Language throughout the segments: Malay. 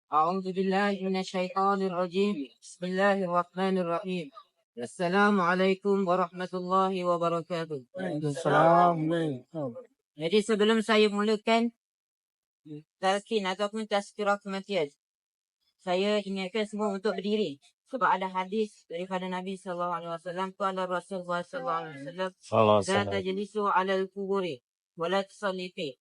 أعوذ بالله من الشيطان الرجيم. بسم الله الرحمن الرحيم. السلام عليكم warahmatullahi wabarakatuh. Assalamualaikum. Jadi sebelum saya mulakan talqin ataupun tazkirah kematian, saya ingatkan semua untuk berdiri. Sebab ada hadis daripada Nabi SAW. Qala Rasulullah SAW, la tajlisu alal kuburi wa la tusalli fi.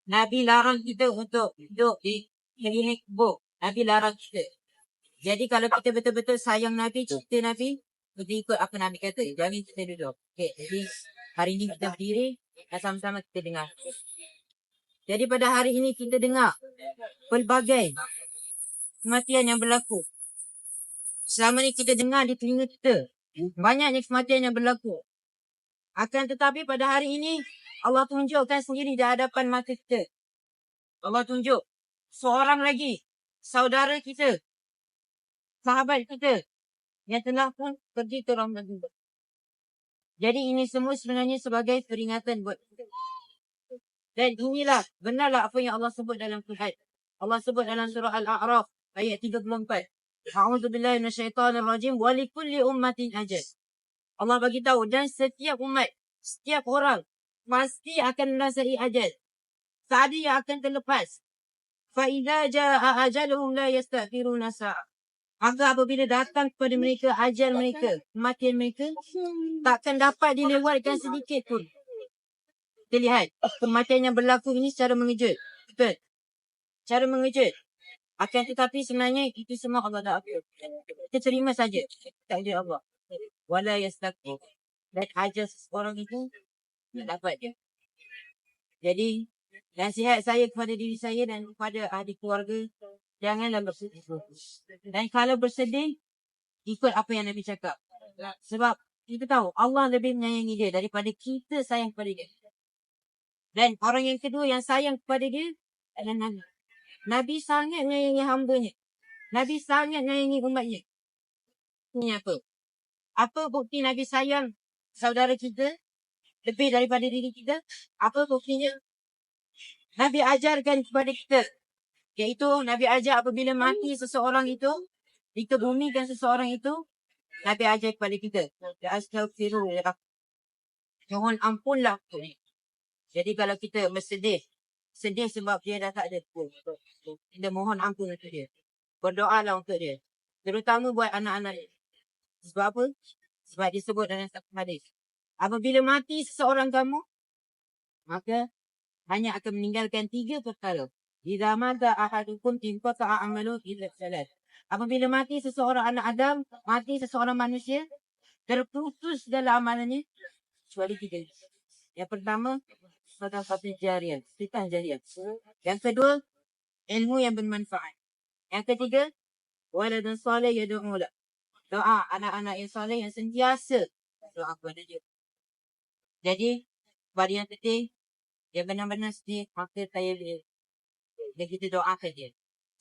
Nabi larang kita untuk duduk di keliling kubur. Nabi larang kita. Jadi kalau kita betul-betul sayang Nabi, cinta Nabi, kita ikut apa Nabi kata. Jangan kita duduk. Okay, jadi hari ini kita berdiri dan sama-sama kita dengar. Jadi pada hari ini kita dengar pelbagai kematian yang berlaku. Selama ni kita dengar di telinga kita. Banyaknya kematian yang berlaku. Akan tetapi pada hari ini, Allah tunjukkan sendiri di hadapan mata kita. Allah tunjuk seorang lagi saudara kita, sahabat kita yang telah pun pergi ke Ramadan. Jadi ini semua sebenarnya sebagai peringatan buat kita. Dan inilah benarlah apa yang Allah sebut dalam Quran. Allah sebut dalam surah Al-A'raf ayat 34. A'udzubillahi minasyaitonirrajim wa likulli ummatin ajal. Allah bagi tahu dan setiap umat, setiap orang pasti akan merasai ajal. Saat dia akan terlepas. Fa idza jaa ajaluhum la yastaghfiruna sa'a. Maka apabila datang kepada mereka ajal mereka, kematian mereka, takkan dapat dilewatkan sedikit pun. Kita lihat kematian yang berlaku ini secara mengejut. Betul. Secara mengejut. Akan tetapi sebenarnya itu semua Allah dah atur. Kita terima saja takdir Allah. Wala yastaghfir. Dan ajal seseorang itu tak dapat dia. Jadi nasihat saya kepada diri saya dan kepada ahli keluarga, janganlah bersedih. Dan kalau bersedih, ikut apa yang Nabi cakap. Sebab kita tahu Allah lebih menyayangi dia daripada kita sayang kepada dia. Dan orang yang kedua yang sayang kepada dia adalah Nabi. Nabi sangat menyayangi hambanya. Nabi sangat menyayangi umatnya. Ini apa? Apa bukti Nabi sayang saudara kita lebih daripada diri kita? Apa buktinya? Nabi ajarkan kepada kita. Iaitu Nabi ajar apabila mati seseorang itu, dikebumikan seseorang itu, Nabi ajar kepada kita. Astaghfirullah. Mohon ampunlah. Jadi kalau kita bersedih, sedih sebab dia dah tak ada. Kita mohon ampun untuk dia. Berdoalah untuk dia. Terutama buat anak-anak dia. Sebab apa? Sebab disebut dalam satu hadis. Apabila mati seseorang kamu, maka hanya akan meninggalkan 3 perkara. Idza mata ahadukum inqata'a amalu illa salat. Apabila mati seseorang anak Adam, mati seseorang manusia, terputus dalam amalannya kecuali 3. Yang pertama, sedekah jariah, sedekah jariah. Yang kedua, ilmu yang bermanfaat. Yang ketiga, waladun salih yad'u lahu. Doa anak-anak yang soleh yang sentiasa doa kepada dia. Jadi, pada yang penting, dia benar-benar sedih, maka saya dia. Dan kita doakan dia.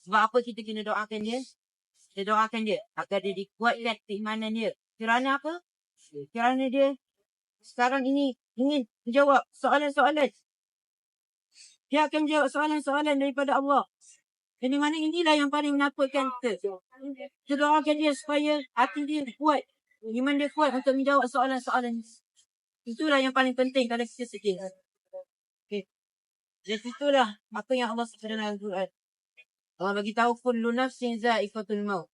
Sebab apa kita kena doakan dia? Kita doakan dia agar dia dikuatkan keimanan dia. Kerana apa? Kerana dia sekarang ini ingin menjawab soalan-soalan. Dia akan menjawab soalan-soalan daripada Allah. Jadi mana inilah yang paling menakutkan kita. Kita doakan dia supaya hati dia kuat. Iman dia kuat untuk menjawab soalan-soalan. Itulah yang paling penting kalau kita sedih. Okay. Jadi itulah apa yang Allah sebut dalam Al-Quran. Allah bagi tahu kullu nafsin za'iqatul maut.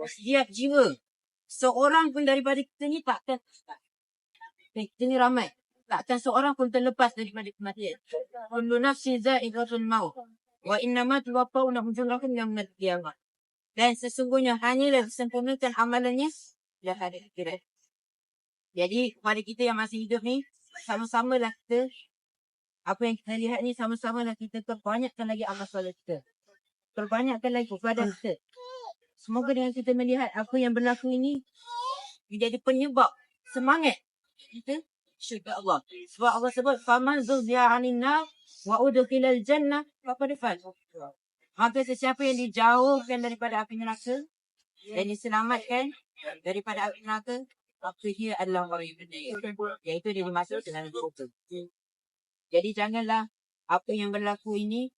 Setiap jiwa, seorang pun daripada kita ni takkan. Kita ni ramai. Takkan seorang pun terlepas daripada kematian. Kullu nafsin za'iqatul maut. Wa innama tuwaffawna ujurakum yawmal qiyamah. Dan sesungguhnya hanyalah disempurnakan amalannya pada hari akhirat. Jadi kepada kita yang masih hidup ni, sama-samalah kita, apa yang kita lihat ni, sama-samalah kita perbanyakkan lagi amal solat kita. Perbanyakkan lagi kepada kita. Semoga dengan kita melihat apa yang berlaku ini menjadi penyebab semangat kita syurga Allah. Sebab Allah sebut faman zuziya 'anil nar wa udkhilal jannah faqad faz. Maka sesiapa yang dijauhkan daripada api neraka dan diselamatkan daripada api neraka, maka dia adalah orang yang benar. Iaitu dia dimasuk dalam syurga. Jadi janganlah apa yang berlaku ini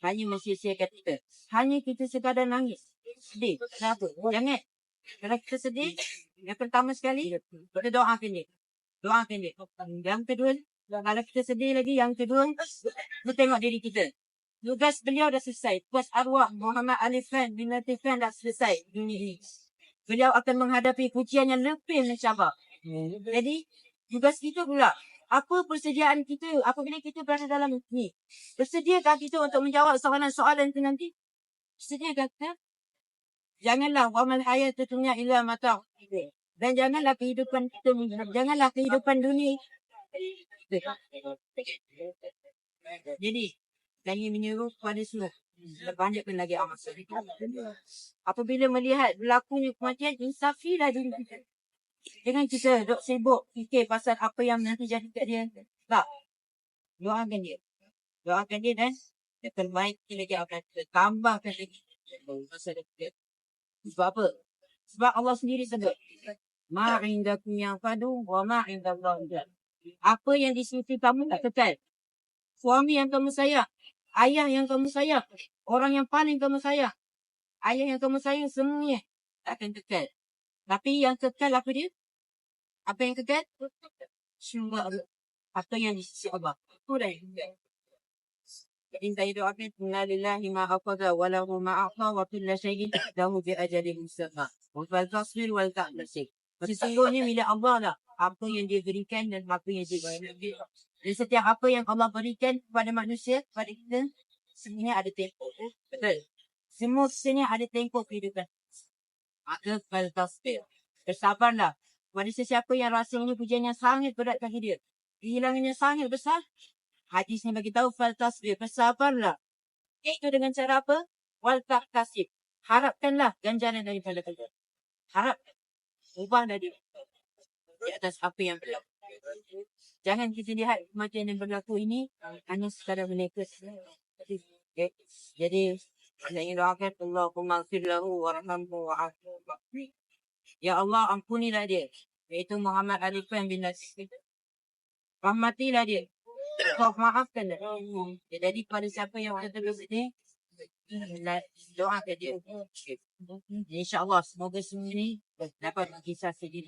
hanya mensia-siakan kita. Hanya kita sekadar nangis. Sedih. Kenapa? Jangan. Kalau kita sedih, yang pertama sekali, kita doakan dia. Doakan dia. Yang kedua, kalau kita sedih lagi, yang kedua, kita tengok diri kita. Tugas beliau dah selesai. Tugas arwah Muhammad Ali Khan bin Latif Khan dah selesai dunia ini. Beliau akan menghadapi ujian yang lebih mencabar. Jadi, tugas kita pula. Apa persediaan kita apabila kita berada dalam ni? Bersediakah kita untuk menjawab soalan-soalan itu nanti? Bersediakah kita? Janganlah wamal hayatu dunya illa mata'. Dan janganlah kehidupan kita, janganlah kehidupan dunia. Jadi, saya ingin menyuruh kepada semua. Banyakkan lagi amal soleh. Apabila melihat berlakunya kematian, insafilah diri kita. Jangan kita duk sibuk fikir pasal apa yang nanti jadi kat dia. Tak. Doakan dia. Doakan dia dan dia perbaiki lagi apa kita. Tambahkan lagi. Pasal dia. Sebab apa? Sebab Allah sendiri sebut. Ma'indakum yang fadu wa ma'indallah. Apa yang di sisi kamu tak kekal. Suami yang kamu sayang. Ayah yang kamu sayang. Orang yang paling kamu sayang. Ayah yang kamu sayang semuanya takkan kekal. Tapi yang kekal apa dia? Apa yang kekal? Semua apa yang di sisi Allah. Itu dah yang kekal. Jadi saya doakan inna lillahi ma aqada wa lahu ma a'ta wa kullu syai'in lahu bi ajalin musamma. Wa tasbir wal ta'lasik. Sesungguhnya milik Allah lah apa yang dia berikan dan apa yang dia berikan. Dan setiap apa yang Allah berikan kepada manusia, kepada kita, semuanya ada tempoh. Betul. Semua semuanya ada tempoh kehidupan. Maka faltasbir. Bersabarlah. Kepada sesiapa yang rasanya pujian yang sangat berat bagi dia. Kehilangannya sangat besar. Hadis ni bagi tahu faltasbir. Bersabarlah. Itu dengan cara apa? Wal tahtasib. Harapkanlah ganjaran daripada Allah. Harap. Ubah dari di atas apa yang berlaku. Jangan kita lihat kematian yang berlaku ini hanya sekadar mereka. Okay. Jadi saya ingin doakan Allahumma ighfir lahu warhamhu wa'afu. Ya Allah ampunilah dia. Iaitu Muhammad Ali Khan bin Latif. Rahmatilah dia. Kau maafkanlah. Jadi pada siapa yang kata bersedih, doakan dia. InsyaAllah semoga semua ini dapat kisah sedih.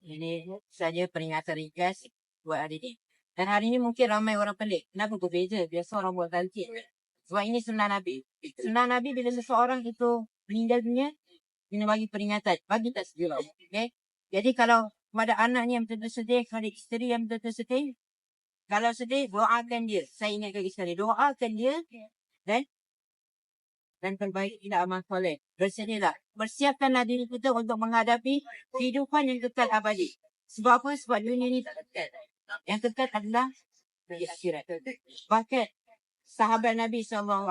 Ini saja peringatan ringkas buat hari ini. Dan hari ini mungkin ramai orang pelik. Kenapa berbeza? Biasa orang buat talqin. Sebab ini sunnah Nabi. Sunnah Nabi bila seseorang itu meninggal dunia, kena bagi peringatan. Bagi tak sedih. Okay? Jadi kalau kepada anaknya yang betul-betul sedih, kepada isteri yang betul-betul sedih, kalau sedih, doakan dia. Saya ingatkan isteri. Doakan dia dan perbaikilah amal soleh. Bersedialah. Bersiapkanlah diri kita untuk menghadapi kehidupan yang kekal abadi. Sebab apa? Sebab dunia ini tak kekal. Yang kekal adalah di akhirat. Bahkan sahabat Nabi SAW,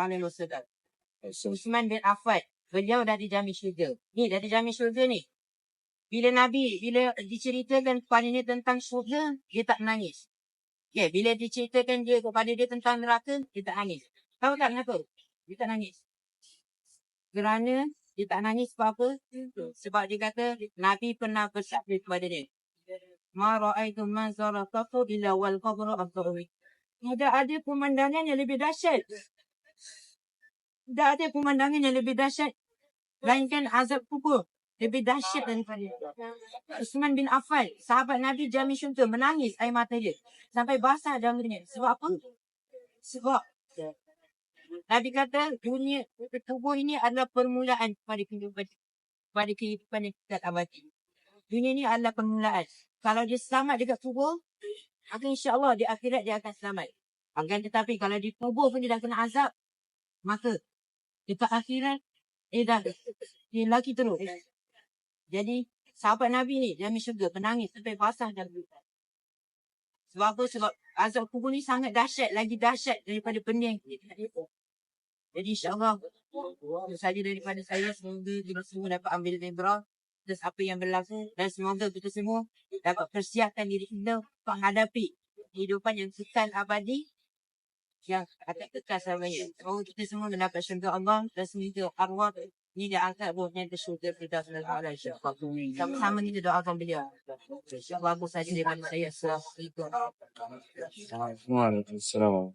Uthman bin Affan, beliau dah dijamin syurga. Ni dah dijamin syurga ni. Bila diceritakan kepadanya tentang syurga, dia tak menangis. Okay, bila diceritakan dia kepada dia tentang neraka, dia tak nangis. Tahu tak kenapa? Dia tak nangis. Kerana dia tak nangis sebab apa? Sebab dia kata Nabi pernah bersabda kepada dia. Ma ra'aitu manzara qattu illa wal qabru aqrabi. Tidak ada pemandangan yang lebih dahsyat. Tidak ada pemandangan yang lebih dahsyat melainkan azab kubur. Lebih dahsyat daripada Uthman bin Affan, sahabat Nabi jamin syurga, menangis air mata dia sampai basah jamurnya. Sebab apa? Sebab Nabi kata dunia tubuh ini adalah permulaan pada kehidupan yang kekal abadi. Dunia ini adalah permulaan. Kalau dia selamat dekat tubuh, maka insya-Allah di akhirat dia akan selamat. Akan tetapi kalau di tubuh pun dia dah kena azab, maka dekat akhirat dia lagi teruk. Jadi sahabat Nabi ni jamin syurga, menangis sampai basah jamurnya. Sebab apa? Sebab azab kubur ni sangat dahsyat, lagi dahsyat daripada benda yang kita lihat. Jadi insyaAllah itu saja daripada saya. Semoga kita semua dapat ambil ibrah atas apa yang berlaku. Dan semoga kita semua dapat persiapkan diri kita untuk menghadapi kehidupan yang kekal abadi, yang akan kekal selamanya. Semoga kita semua mendapat syurga Allah. Dan semoga arwah ini dia angkat buahnya ke syurga Firdaus al-A'la. Sama-sama kita doakan beliau. InsyaAllah aku saja daripada saya. Assalamualaikum. Waalaikumsalam.